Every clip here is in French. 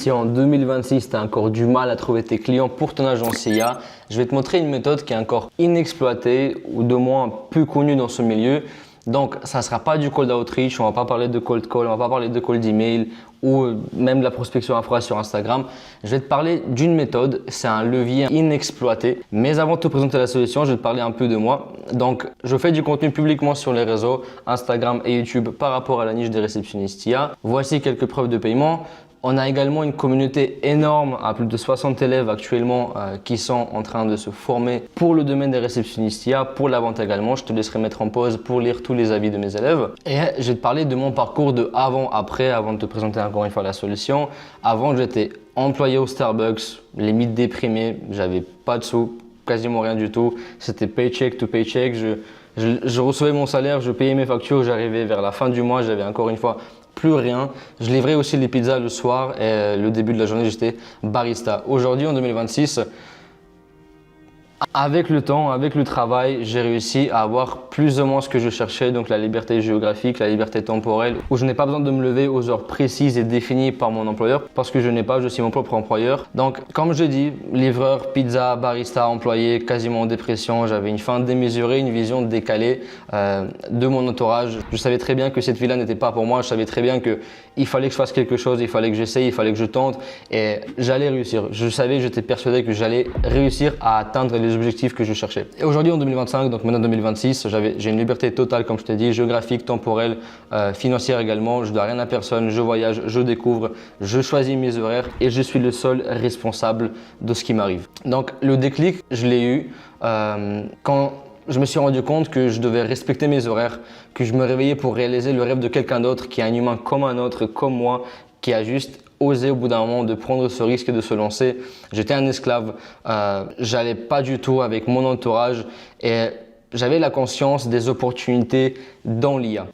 Si en 2026, tu as encore du mal à trouver tes clients pour ton agence IA, je vais te montrer une méthode qui est encore inexploitée ou de moins peu connue dans ce milieu. Donc, ça ne sera pas du cold outreach, on ne va pas parler de cold call, on ne va pas parler de cold email ou même de la prospection à froid sur Instagram. Je vais te parler d'une méthode, c'est un levier inexploité. Mais avant de te présenter la solution, je vais te parler un peu de moi. Donc, je fais du contenu publiquement sur les réseaux Instagram et YouTube par rapport à la niche des réceptionnistes IA. Voici quelques preuves de paiement. On a également une communauté énorme à plus de 60 élèves actuellement qui sont en train de se former pour le domaine des réceptionnistes IA, pour la vente également. Je te laisserai mettre en pause pour lire tous les avis de mes élèves. Et je vais te parler de mon parcours de avant-après, avant de te présenter encore une fois la solution. Avant, j'étais employé au Starbucks, limite déprimé, j'avais pas de sous, quasiment rien du tout. C'était paycheck to paycheck. Je recevais mon salaire, je payais mes factures, j'arrivais vers la fin du mois, j'avais encore une fois plus rien. Je livrais aussi les pizzas le soir et le début de la journée, j'étais barista. Aujourd'hui, en 2026, avec le temps, avec le travail, j'ai réussi à avoir plus ou moins ce que je cherchais, donc la liberté géographique, la liberté temporelle, où je n'ai pas besoin de me lever aux heures précises et définies par mon employeur, parce que je suis mon propre employeur. Donc, comme je dis, livreur, pizza, barista, employé, quasiment en dépression, j'avais une fin démesurée, une vision décalée de mon entourage. Je savais très bien que cette vie-là n'était pas pour moi, je savais très bien qu'il fallait que je fasse quelque chose, il fallait que j'essaye, il fallait que je tente et j'allais réussir. J'étais persuadé que j'allais réussir à atteindre les objectifs que je cherchais. Et aujourd'hui en 2025, donc maintenant 2026, j'ai une liberté totale comme je t'ai dit, géographique, temporelle, financière également. Je dois rien à personne, je voyage, je découvre, je choisis mes horaires et je suis le seul responsable de ce qui m'arrive. Donc le déclic, je l'ai eu quand je me suis rendu compte que je devais respecter mes horaires, que je me réveillais pour réaliser le rêve de quelqu'un d'autre qui est un humain comme un autre, comme moi, qui a juste osé au bout d'un moment de prendre ce risque et de se lancer. J'étais un esclave, j'allais pas du tout avec mon entourage et j'avais la conscience des opportunités dans l'IA.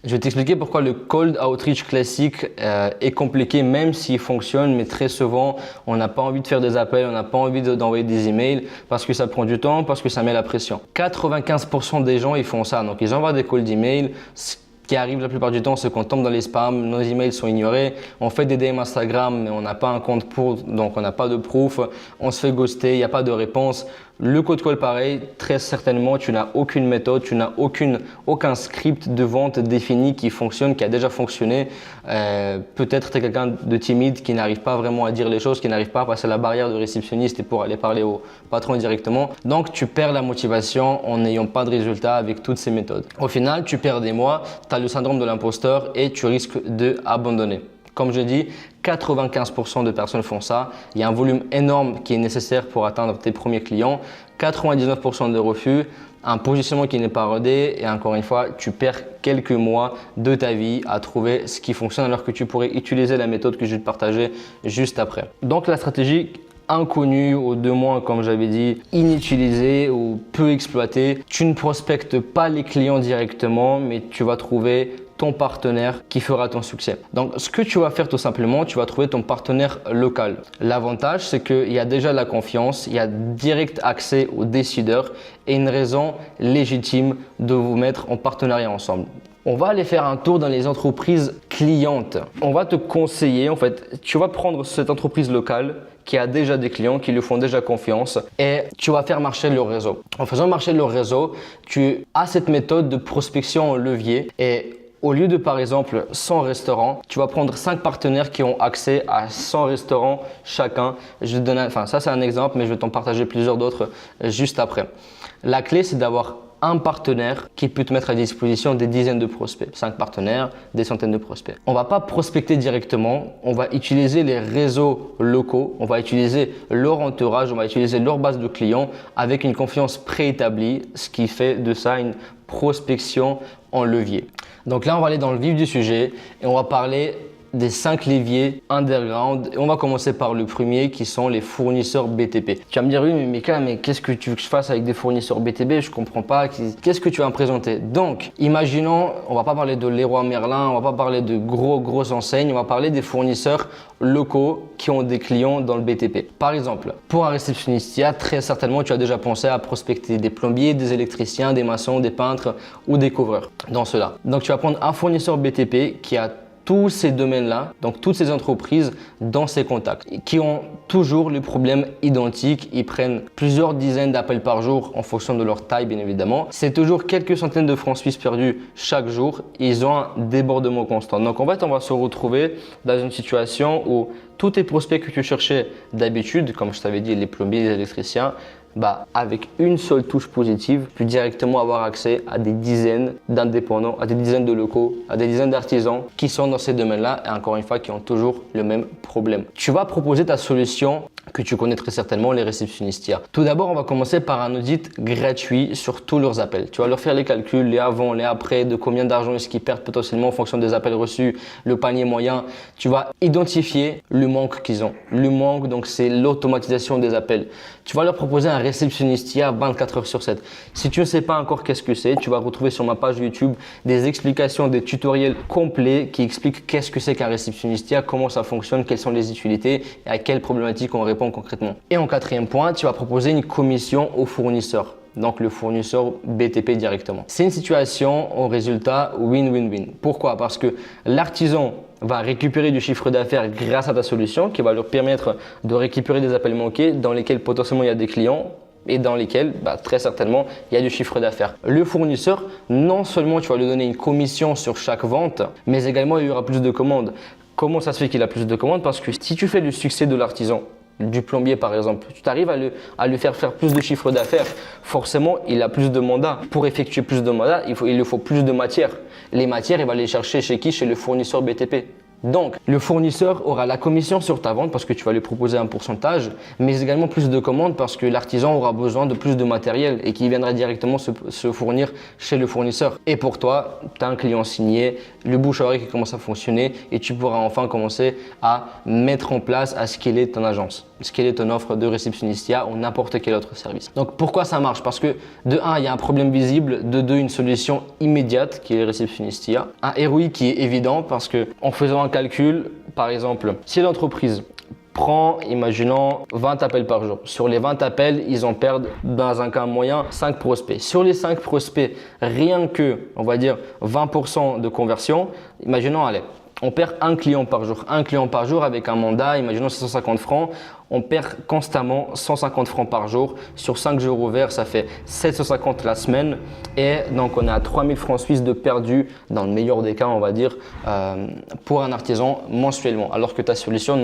Je vais t'expliquer pourquoi le cold outreach classique est compliqué même s'il fonctionne, mais très souvent on n'a pas envie de faire des appels, on n'a pas envie d'envoyer des emails parce que ça prend du temps, parce que ça met la pression. 95% des gens ils font ça, donc ils envoient des cold emails. Ce qui arrive la plupart du temps, c'est qu'on tombe dans les spams, nos emails sont ignorés, on fait des DM Instagram mais on n'a pas un compte pro, donc on n'a pas de proof, on se fait ghoster, il n'y a pas de réponse. Le cold call pareil, très certainement tu n'as aucune méthode, tu n'as aucun script de vente défini qui fonctionne, qui a déjà fonctionné. Peut-être tu es quelqu'un de timide qui n'arrive pas vraiment à dire les choses, qui n'arrive pas à passer la barrière de réceptionniste et pour aller parler au patron directement. Donc tu perds la motivation en n'ayant pas de résultat avec toutes ces méthodes. Au final, tu perds des mois, tu as le syndrome de l'imposteur et tu risques d'abandonner. Comme je dis, 95% de personnes font ça. Il y a un volume énorme qui est nécessaire pour atteindre tes premiers clients. 99% de refus, un positionnement qui n'est pas rodé et encore une fois, tu perds quelques mois de ta vie à trouver ce qui fonctionne alors que tu pourrais utiliser la méthode que je vais te partager juste après. Donc la stratégie inconnue ou de moins, comme j'avais dit, inutilisée ou peu exploitée, tu ne prospectes pas les clients directement, mais tu vas trouver ton partenaire qui fera ton succès. Donc, ce que tu vas faire tout simplement, tu vas trouver ton partenaire local. L'avantage, c'est qu'il y a déjà la confiance, il y a direct accès aux décideurs et une raison légitime de vous mettre en partenariat ensemble. On va aller faire un tour dans les entreprises clientes. On va te conseiller, en fait, tu vas prendre cette entreprise locale qui a déjà des clients, qui lui font déjà confiance et tu vas faire marcher leur réseau. En faisant marcher leur réseau, tu as cette méthode de prospection en levier et au lieu de par exemple 100 restaurants, tu vas prendre 5 partenaires qui ont accès à 100 restaurants chacun. Je vais te donner, ça c'est un exemple, mais je vais t'en partager plusieurs d'autres juste après. La clé c'est d'avoir un partenaire qui peut te mettre à disposition des dizaines de prospects. 5 partenaires, des centaines de prospects. On ne va pas prospecter directement, on va utiliser les réseaux locaux, on va utiliser leur entourage, on va utiliser leur base de clients avec une confiance préétablie, ce qui fait de ça une prospection en levier. Donc là, on va aller dans le vif du sujet et on va parler des 5 leviers underground et on va commencer par le premier qui sont les fournisseurs BTP. Tu vas me dire oui mais Mika, mais qu'est-ce que tu veux que je fasse avec des fournisseurs BTP? Je comprends pas. Qu'est-ce que tu vas me présenter? Donc imaginons, on va pas parler de Leroy Merlin, on va pas parler de grosses enseignes, on va parler des fournisseurs locaux qui ont des clients dans le BTP. Par exemple, pour un réceptionniste, très certainement tu as déjà pensé à prospecter des plombiers, des électriciens, des maçons, des peintres ou des couvreurs dans cela. Donc tu vas prendre un fournisseur BTP qui a tous ces domaines-là, donc toutes ces entreprises dans ces contacts qui ont toujours le problème identique. Ils prennent plusieurs dizaines d'appels par jour en fonction de leur taille, bien évidemment. C'est toujours quelques centaines de francs suisses perdus chaque jour. Ils ont un débordement constant. Donc en fait, on va se retrouver dans une situation où tous tes prospects que tu cherchais d'habitude, comme je t'avais dit, les plombiers, les électriciens, avec une seule touche positive, tu peux directement avoir accès à des dizaines d'indépendants, à des dizaines de locaux, à des dizaines d'artisans qui sont dans ces domaines-là et encore une fois qui ont toujours le même problème. Tu vas proposer ta solution que tu connais très certainement, les réceptionnistes IA. Tout d'abord, on va commencer par un audit gratuit sur tous leurs appels. Tu vas leur faire les calculs, les avant, les après, de combien d'argent est-ce qu'ils perdent potentiellement en fonction des appels reçus, le panier moyen. Tu vas identifier le manque qu'ils ont. Le manque, donc, c'est l'automatisation des appels. Tu vas leur proposer un réceptionniste IA 24 heures sur 7. Si tu ne sais pas encore qu'est-ce que c'est, tu vas retrouver sur ma page YouTube des explications, des tutoriels complets qui expliquent qu'est-ce que c'est qu'un réceptionniste IA, comment ça fonctionne, quelles sont les utilités et à quelles problématiques on répond concrètement. Et en quatrième point, tu vas proposer une commission au fournisseur. Donc le fournisseur BTP directement. C'est une situation au résultat win-win-win. Pourquoi? Parce que l'artisan va récupérer du chiffre d'affaires grâce à ta solution qui va leur permettre de récupérer des appels manqués dans lesquels potentiellement il y a des clients et dans lesquels très certainement il y a du chiffre d'affaires. Le fournisseur, non seulement tu vas lui donner une commission sur chaque vente, mais également il y aura plus de commandes. Comment ça se fait qu'il a plus de commandes? Parce que si tu fais le succès de l'artisan, du plombier par exemple, tu arrives à lui faire plus de chiffre d'affaires, forcément il a plus de mandats. Pour effectuer plus de mandats, il lui faut plus de matières. Les matières, il va les chercher chez qui? Chez le fournisseur BTP. Donc, le fournisseur aura la commission sur ta vente parce que tu vas lui proposer un pourcentage, mais également plus de commandes parce que l'artisan aura besoin de plus de matériel et qui viendra directement se fournir chez le fournisseur. Et pour toi, tu as un client signé, le bouche à oreille qui commence à fonctionner et tu pourras enfin commencer à mettre en place, à scaler ton agence, scaler ton offre de réceptionniste IA ou n'importe quel autre service. Donc, pourquoi ça marche? Parce que de 1, il y a un problème visible, de 2, une solution immédiate qui est le réceptionniste IA, un ROI qui est évident parce que en faisant un calcul, par exemple, si l'entreprise prend, imaginons, 20 appels par jour. Sur les 20 appels, ils en perdent, dans un cas moyen, 5 prospects. Sur les 5 prospects, rien que, on va dire, 20% de conversion, imaginons, allez, on perd un client par jour. Un client par jour avec un mandat, imaginons 650 francs. On perd constamment 150 francs par jour. Sur 5 jours ouverts, ça fait 750 la semaine. Et donc, on est à 3000 francs suisses de perdu, dans le meilleur des cas, on va dire, pour un artisan mensuellement. Alors que ta solution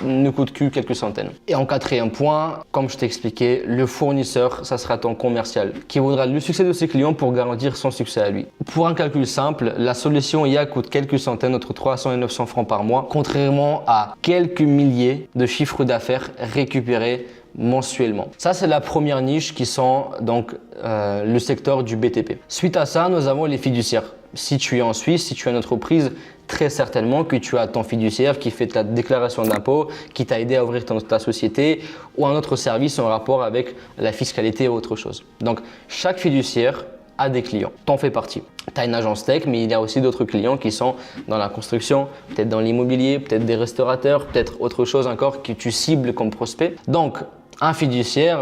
ne coûte que quelques centaines. Et en quatrième point, comme je t'ai expliqué, le fournisseur, ça sera ton commercial qui voudra le succès de ses clients pour garantir son succès à lui. Pour un calcul simple, la solution IA coûte quelques centaines, entre 300 et 900 francs par mois, contrairement à quelques milliers de chiffres d'affaires récupérés mensuellement. Ça, c'est la première niche qui sont donc le secteur du BTP. Suite à ça, nous avons les fiduciaires. Si tu es en Suisse, si tu es une entreprise, très certainement que tu as ton fiduciaire qui fait ta déclaration d'impôt, qui t'a aidé à ouvrir ta société ou un autre service en rapport avec la fiscalité ou autre chose. Donc, chaque fiduciaire a des clients. T'en fais partie. Tu as une agence tech, mais il y a aussi d'autres clients qui sont dans la construction, peut-être dans l'immobilier, peut-être des restaurateurs, peut-être autre chose encore que tu cibles comme prospect. Donc, un fiduciaire,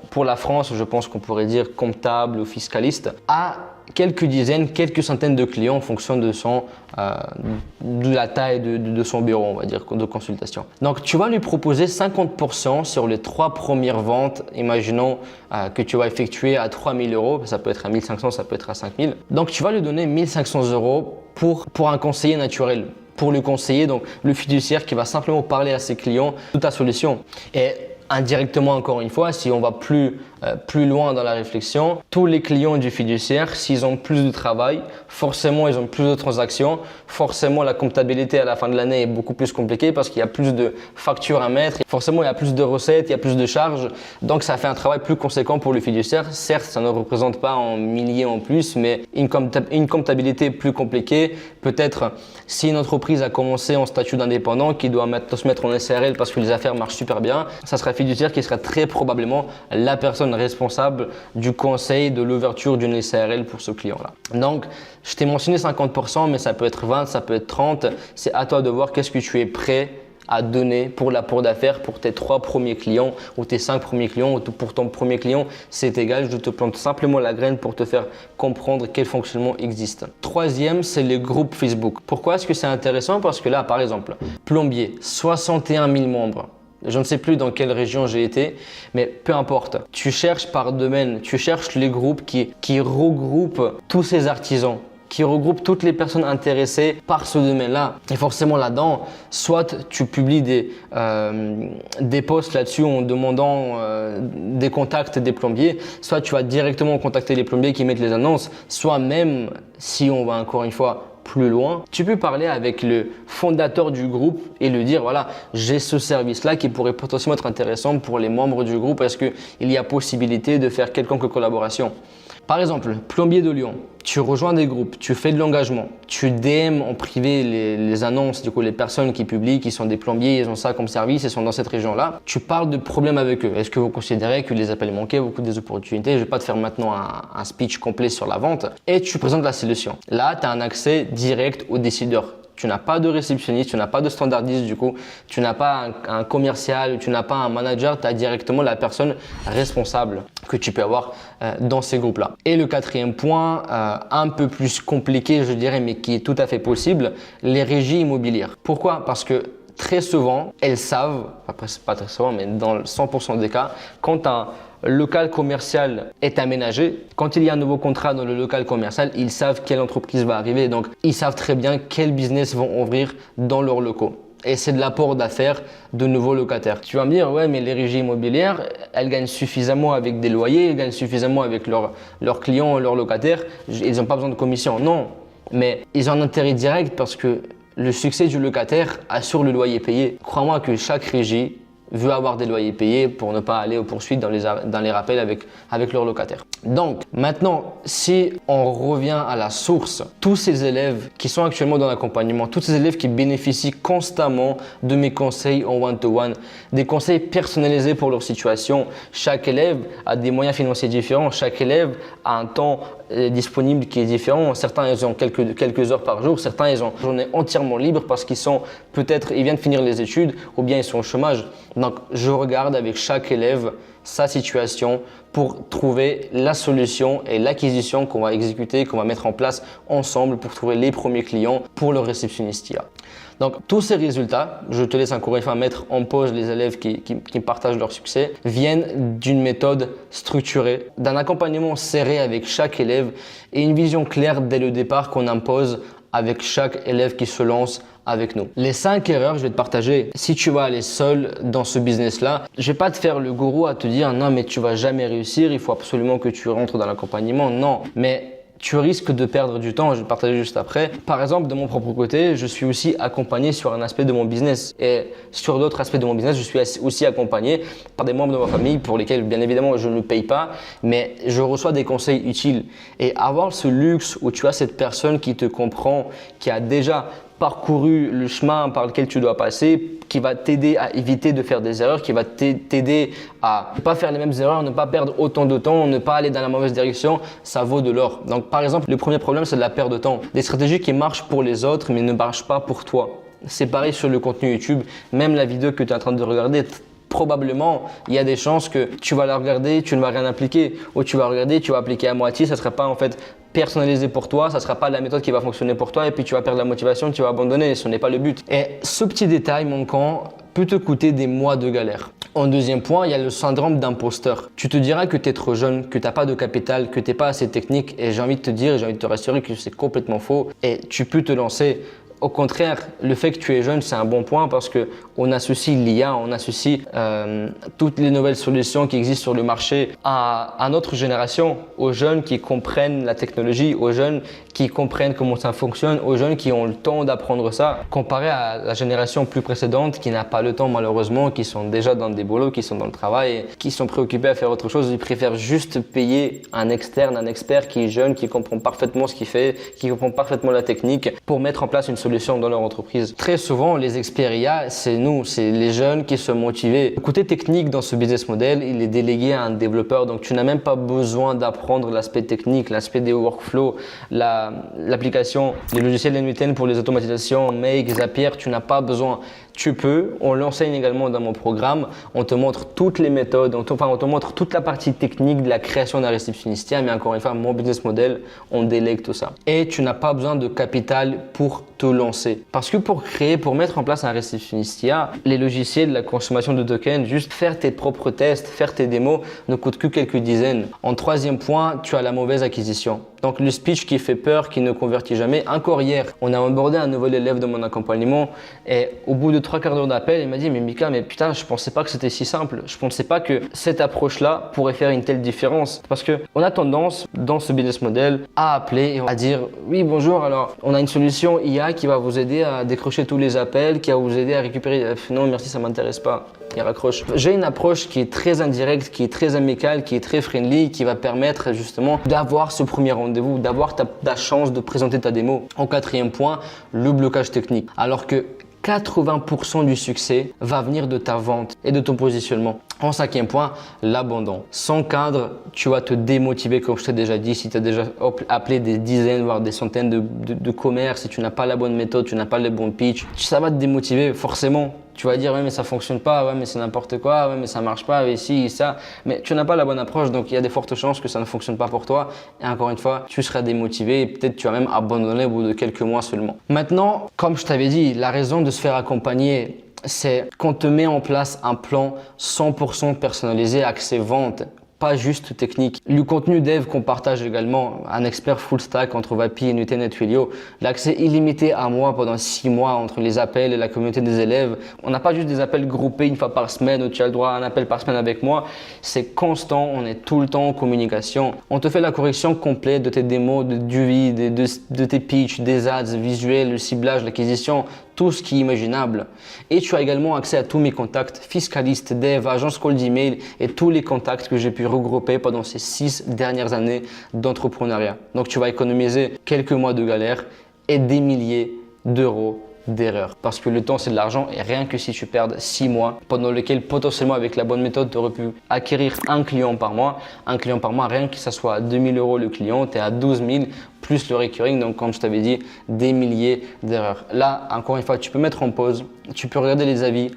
pour la France, je pense qu'on pourrait dire comptable ou fiscaliste, a quelques dizaines, quelques centaines de clients en fonction de la taille de son bureau, on va dire, de consultation. Donc, tu vas lui proposer 50% sur les 3 premières ventes. Imaginons que tu vas effectuer à 3000 euros. Ça peut être à 1500, ça peut être à 5000. Donc, tu vas lui donner 1500 euros pour un conseiller naturel. Pour le conseiller, donc le fiduciaire qui va simplement parler à ses clients de ta solution. Et indirectement, encore une fois, si on va plus loin dans la réflexion, tous les clients du fiduciaire, s'ils ont plus de travail, forcément ils ont plus de transactions, forcément la comptabilité à la fin de l'année est beaucoup plus compliquée parce qu'il y a plus de factures à mettre, forcément il y a plus de recettes, il y a plus de charges, donc ça fait un travail plus conséquent pour le fiduciaire. Certes, ça ne représente pas en milliers en plus, mais une comptabilité plus compliquée. Peut-être si une entreprise a commencé en statut d'indépendant, qui doit se mettre en SARL parce que les affaires marchent super bien, ça sera fiduciaire qui sera très probablement la personne responsable du conseil de l'ouverture d'une SARL pour ce client-là. Donc, je t'ai mentionné 50%, mais ça peut être 20, ça peut être 30. C'est à toi de voir qu'est-ce que tu es prêt à donner pour l'apport d'affaires pour tes 3 premiers clients ou tes 5 premiers clients ou pour ton premier client, c'est égal. Je te plante simplement la graine pour te faire comprendre quel fonctionnement existe. Troisième, c'est les groupes Facebook. Pourquoi est-ce que c'est intéressant? Parce que là, par exemple, plombier, 61 000 membres. Je ne sais plus dans quelle région j'ai été, mais peu importe. Tu cherches par domaine, tu cherches les groupes qui regroupent tous ces artisans, qui regroupe toutes les personnes intéressées par ce domaine-là. Et forcément là-dedans, soit tu publies des posts là-dessus en demandant des contacts des plombiers, soit tu vas directement contacter les plombiers qui mettent les annonces, soit même, si on va encore une fois plus loin, tu peux parler avec le fondateur du groupe et lui dire voilà, j'ai ce service-là qui pourrait potentiellement être intéressant pour les membres du groupe. Est-ce qu'il y a possibilité de faire quelconque collaboration? Par exemple, plombier de Lyon, tu rejoins des groupes, tu fais de l'engagement, tu DM en privé les annonces, du coup les personnes qui publient, qui sont des plombiers, ils ont ça comme service, ils sont dans cette région-là. Tu parles de problèmes avec eux. Est-ce que vous considérez que les appels manqués, beaucoup des opportunités? Je ne vais pas te faire maintenant un speech complet sur la vente et tu présentes la solution. Là, tu as un accès direct aux décideurs. Tu n'as pas de réceptionniste, tu n'as pas de standardiste du coup, tu n'as pas un commercial, tu n'as pas un manager, tu as directement la personne responsable que tu peux avoir dans ces groupes-là. Et le quatrième point, un peu plus compliqué je dirais, mais qui est tout à fait possible, les régies immobilières. Pourquoi? Parce que très souvent, elles savent, après c'est pas très souvent, mais dans 100% des cas, quand un local commercial est aménagé, quand il y a un nouveau contrat dans le local commercial, ils savent quelle entreprise va arriver. Donc, ils savent très bien quel business vont ouvrir dans leurs locaux. Et c'est de l'apport d'affaires de nouveaux locataires. Tu vas me dire, ouais, mais les régies immobilières, elles gagnent suffisamment avec des loyers, elles gagnent suffisamment avec leurs clients, leurs locataires. Ils n'ont pas besoin de commission. Non, mais ils ont un intérêt direct parce que le succès du locataire assure le loyer payé. Crois-moi que chaque régie veut avoir des loyers payés pour ne pas aller aux poursuites dans les rappels avec leurs locataires. Donc maintenant, si on revient à la source, tous ces élèves qui sont actuellement dans l'accompagnement, tous ces élèves qui bénéficient constamment de mes conseils en one-to-one, des conseils personnalisés pour leur situation, chaque élève a des moyens financiers différents, chaque élève a un temps disponible qui est différent. Certains ils ont quelques heures par jour, certains ils ont une journée entièrement libre parce qu'ils sont peut-être ils viennent de finir les études ou bien ils sont au chômage. Donc je regarde avec chaque élève sa situation pour trouver la solution et l'acquisition qu'on va exécuter, qu'on va mettre en place ensemble pour trouver les premiers clients pour le réceptionniste IA. Donc tous ces résultats, je te laisse encore une fois mettre en pause les élèves qui partagent leur succès, viennent d'une méthode structurée, d'un accompagnement serré avec chaque élève et une vision claire dès le départ qu'on impose avec chaque élève qui se lance avec nous. Les 5 erreurs, je vais te partager. Si tu vas aller seul dans ce business-là, je vais pas te faire le gourou à te dire non mais tu vas jamais réussir, il faut absolument que tu rentres dans l'accompagnement. Non, mais tu risques de perdre du temps, je vais te partager juste après. Par exemple, de mon propre côté, je suis aussi accompagné sur un aspect de mon business et sur d'autres aspects de mon business, je suis aussi accompagné par des membres de ma famille pour lesquels, bien évidemment, je ne paye pas, mais je reçois des conseils utiles. Et avoir ce luxe où tu as cette personne qui te comprend, qui a déjà parcouru le chemin par lequel tu dois passer, qui va t'aider à éviter de faire des erreurs, qui va t'aider à ne pas faire les mêmes erreurs, ne pas perdre autant de temps, ne pas aller dans la mauvaise direction, ça vaut de l'or. Donc par exemple, le premier problème, c'est de la perte de temps. Des stratégies qui marchent pour les autres, mais ne marchent pas pour toi. C'est pareil sur le contenu YouTube, même la vidéo que tu es en train de regarder. Probablement, il y a des chances que tu vas la regarder, tu ne vas rien appliquer, ou tu vas regarder, tu vas appliquer à moitié, ça ne sera pas en fait personnalisé pour toi, ça ne sera pas la méthode qui va fonctionner pour toi et puis tu vas perdre la motivation, tu vas abandonner, ce n'est pas le but. Et ce petit détail manquant peut te coûter des mois de galère. En deuxième point, il y a le syndrome d'imposteur. Tu te diras que tu es trop jeune, que tu n'as pas de capital, que tu n'es pas assez technique et j'ai envie de te dire, j'ai envie de te rassurer que c'est complètement faux et tu peux te lancer. Au contraire, le fait que tu es jeune, c'est un bon point parce qu'on associe l'IA, on associe toutes les nouvelles solutions qui existent sur le marché à notre génération, aux jeunes qui comprennent la technologie, aux jeunes qui comprennent comment ça fonctionne, aux jeunes qui ont le temps d'apprendre ça, comparé à la génération plus précédente qui n'a pas le temps malheureusement, qui sont déjà dans des boulots, qui sont dans le travail, qui sont préoccupés à faire autre chose. Ils préfèrent juste payer un externe, un expert qui est jeune, qui comprend parfaitement ce qu'il fait, qui comprend parfaitement la technique pour mettre en place une solution dans leur entreprise. Très souvent, les experts IA, c'est nous, c'est les jeunes qui sont motivés. Le côté technique dans ce business model, il est délégué à un développeur, donc tu n'as même pas besoin d'apprendre l'aspect technique, l'aspect des workflows, l'application, les logiciels N8N pour les automatisations, Make, Zapier, tu n'as pas besoin. tu peux, on l'enseigne également dans mon programme, on te montre toutes les méthodes, on te montre toute la partie technique de la création d'un réceptionniste, mais encore une fois, mon business model, on délègue tout ça. Et tu n'as pas besoin de capital pour te lancer. Parce que pour mettre en place un réceptionniste, les logiciels, la consommation de tokens, juste faire tes propres tests, faire tes démos ne coûte que quelques dizaines. En troisième point, tu as la mauvaise acquisition. Donc le speech qui fait peur, qui ne convertit jamais. Encore hier, on a abordé un nouvel élève de mon accompagnement et au bout de 3 quarts d'heure d'appel, il m'a dit « Mais Mika, mais putain, je pensais pas que c'était si simple. Je pensais pas que cette approche-là pourrait faire une telle différence. » Parce qu'on a tendance, dans ce business model, à appeler et à dire « Oui, bonjour, alors on a une solution IA qui va vous aider à décrocher tous les appels, qui va vous aider à récupérer… » Non, merci, ça m'intéresse pas. Il raccroche. J'ai une approche qui est très indirecte, qui est très amicale, qui est très friendly, qui va permettre justement d'avoir ce premier rendez-vous, d'avoir ta chance de présenter ta démo. En quatrième point, le blocage technique. Alors que 80% du succès va venir de ta vente et de ton positionnement. En cinquième point, l'abandon. Sans cadre, tu vas te démotiver comme je t'ai déjà dit. Si tu as déjà appelé des dizaines, voire des centaines de commerces, si tu n'as pas la bonne méthode, tu n'as pas le bon pitch, ça va te démotiver forcément. Tu vas dire, ouais, mais ça fonctionne pas, ouais, mais c'est n'importe quoi, ouais, mais ça marche pas, et ci, ça. Mais tu n'as pas la bonne approche, donc il y a des fortes chances que ça ne fonctionne pas pour toi. Et encore une fois, tu seras démotivé et peut-être tu vas même abandonner au bout de quelques mois seulement. Maintenant, comme je t'avais dit, la raison de se faire accompagner, c'est qu'on te met en place un plan 100% personnalisé axé vente. Pas juste technique. Le contenu dev qu'on partage également, un expert full stack entre Vapi et Nutanix Twilio, l'accès illimité à moi pendant 6 mois entre les appels et la communauté des élèves. On n'a pas juste des appels groupés une fois par semaine où tu as le droit à un appel par semaine avec moi. C'est constant, on est tout le temps en communication. On te fait la correction complète de tes démos, du vide, de tes pitchs, des ads, visuels, le ciblage, l'acquisition, tout ce qui est imaginable. Et tu as également accès à tous mes contacts, fiscalistes, dev, agence cold email et tous les contacts que j'ai pu regrouper pendant ces 6 dernières années d'entrepreneuriat. Donc tu vas économiser quelques mois de galère et des milliers d'euros d'erreurs. Parce que le temps, c'est de l'argent et rien que si tu perds 6 mois pendant lesquels potentiellement avec la bonne méthode, tu aurais pu acquérir un client par mois, rien que ça soit à 2000 euros le client, tu es à 12 000 plus le recurring, donc comme je t'avais dit, des milliers d'erreurs. Là, encore une fois, tu peux mettre en pause, tu peux regarder les avis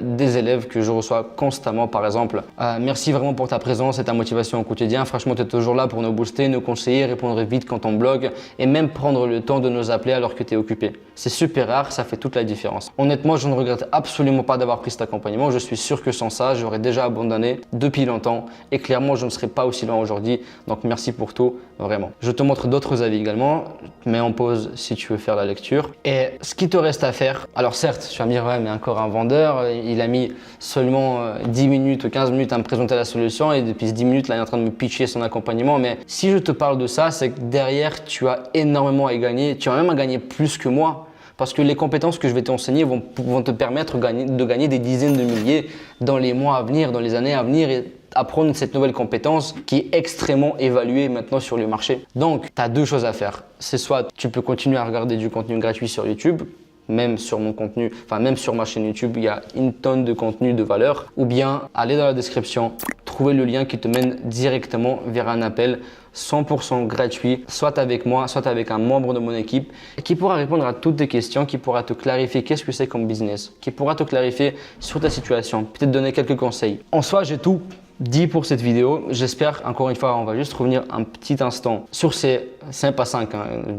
des élèves que je reçois constamment par exemple. Merci vraiment pour ta présence et ta motivation au quotidien. Franchement, tu es toujours là pour nous booster, nous conseiller, répondre vite quand on blogue et même prendre le temps de nous appeler alors que tu es occupé. C'est super rare, ça fait toute la différence. Honnêtement, je ne regrette absolument pas d'avoir pris cet accompagnement. Je suis sûr que sans ça, j'aurais déjà abandonné depuis longtemps et clairement, je ne serais pas aussi loin aujourd'hui. Donc, merci pour tout, vraiment. Je te montre d'autres avis également, mets en pause si tu veux faire la lecture. Et ce qui te reste à faire, alors certes, tu vas me dire, ouais, mais encore un vendeur, il a mis seulement 10 minutes ou 15 minutes à me présenter la solution et depuis 10 minutes, là, il est en train de me pitcher son accompagnement. Mais si je te parle de ça, c'est que derrière, tu as énormément à gagner. Tu vas même à gagner plus que moi. Parce que les compétences que je vais t'enseigner vont te permettre de gagner des dizaines de milliers dans les mois à venir, dans les années à venir et apprendre cette nouvelle compétence qui est extrêmement évaluée maintenant sur le marché. Donc, tu as 2 choses à faire. C'est soit tu peux continuer à regarder du contenu gratuit sur YouTube, même sur mon contenu, enfin même sur ma chaîne YouTube, il y a une tonne de contenu de valeur, ou bien aller dans la description, trouver le lien qui te mène directement vers un appel 100% gratuit, soit avec moi, soit avec un membre de mon équipe qui pourra répondre à toutes tes questions, qui pourra te clarifier qu'est-ce que c'est comme business, qui pourra te clarifier sur ta situation, peut-être donner quelques conseils. En soi, j'ai tout dit pour cette vidéo. J'espère, encore une fois, on va juste revenir un petit instant sur ces 5 à 5,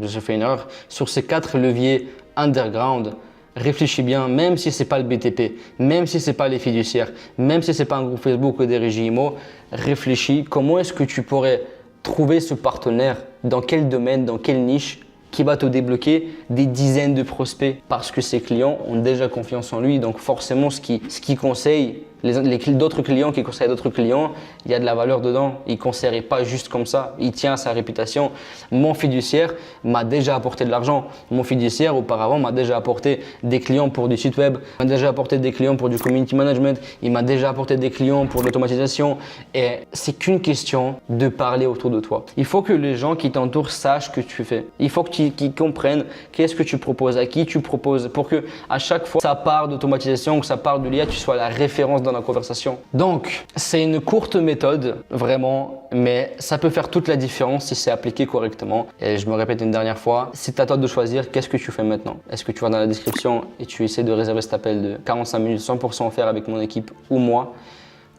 j'ai fait une erreur, sur ces 4 leviers underground. Réfléchis bien, même si ce n'est pas le BTP, même si ce n'est pas les fiduciaires, même si ce n'est pas un groupe Facebook ou des régies IMO, réfléchis comment est-ce que tu pourrais trouver ce partenaire, dans quel domaine, dans quelle niche qui va te débloquer des dizaines de prospects parce que ses clients ont déjà confiance en lui. Donc forcément, ce qui conseille, d'autres clients qui conseillent d'autres clients, il y a de la valeur dedans. Il ne conseillerait pas juste comme ça. Il tient à sa réputation. Mon fiduciaire m'a déjà apporté de l'argent. Mon fiduciaire, auparavant, m'a déjà apporté des clients pour du site web, m'a déjà apporté des clients pour du community management. Il m'a déjà apporté des clients pour l'automatisation. Et c'est qu'une question de parler autour de toi. Il faut que les gens qui t'entourent sachent ce que tu fais. Il faut qu'ils comprennent qu'est-ce que tu proposes, à qui tu proposes, pour que à chaque fois ça part d'automatisation, que ça part de l'IA, tu sois la référence dans la conversation. Donc, c'est une courte méthode, vraiment, mais ça peut faire toute la différence si c'est appliqué correctement. Et je me répète une dernière fois, c'est à toi de choisir qu'est-ce que tu fais maintenant. Est-ce que tu vas dans la description et tu essaies de réserver cet appel de 45 minutes 100% offert avec mon équipe ou moi,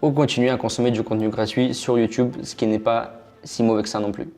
ou continuer à consommer du contenu gratuit sur YouTube, ce qui n'est pas si mauvais que ça non plus.